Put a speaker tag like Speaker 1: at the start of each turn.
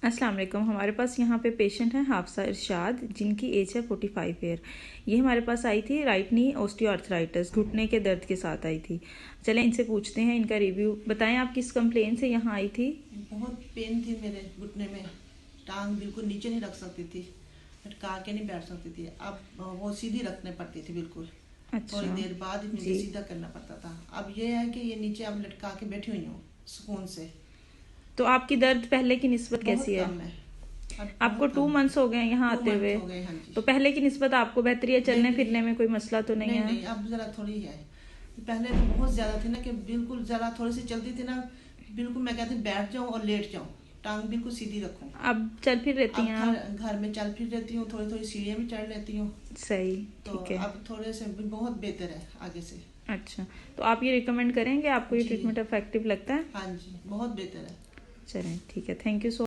Speaker 1: अस्सलाम वालेकुम। हमारे पास यहाँ पे पेशेंट है हाफसा इरशाद, जिनकी एज है 45 ईयर। ये हमारे पास आई थी राइट नी ऑस्टियोआर्थराइटिस, घुटने के दर्द के साथ आई थी। चलें इनसे पूछते हैं इनका रिव्यू। बताएं आप किस कंप्लेन से यहाँ आई थी?
Speaker 2: बहुत पेन थी मेरे घुटने में, टांग बिल्कुल नीचे नहीं रख सकती थी, लटका के नहीं बैठ सकती थी। अब वो सीधी रखने पड़ती थी बिल्कुल।
Speaker 1: अच्छा
Speaker 2: थोड़ी देर बाद ही मुझे सीधा करना पड़ता था। अब ये है कि ये नीचे अब लटका के बैठी हुई हूँ सुकून से।
Speaker 1: तो आपकी दर्द पहले की निस्बत कैसी है?
Speaker 2: कम है।
Speaker 1: आपको 2 मंथ्स हो गए यहाँ आते हुए?
Speaker 2: हाँ जी।
Speaker 1: तो पहले की निस्बत आपको बेहतरी है? चलने फिरने में कोई मसला तो नहीं है?
Speaker 2: नहीं, अब जरा थोड़ी है। पहले तो बहुत ज्यादा थी ना कि बिल्कुल जरा थोड़ी सी चलती थी ना, बिल्कुल मैं कहती बैठ जाऊं और लेट जाऊं, टांग बिल्कुल सीधी रखूं।
Speaker 1: अब चल फिर रहती हैं आप?
Speaker 2: घर में चल फिर रहती हूँ, थोड़ी थोड़ी सीढ़ियाँ भी चढ़ लेती हूँ।
Speaker 1: सही,
Speaker 2: तो
Speaker 1: ठीक है।
Speaker 2: अब थोड़े से बहुत बेहतर है आगे से।
Speaker 1: अच्छा, तो आप ये रिकमेंड करेंगे? आपको ये ट्रीटमेंट इफेक्टिव लगता है?
Speaker 2: हाँ जी, बहुत बेहतर है।
Speaker 1: चलें ठीक है, थैंक यू सो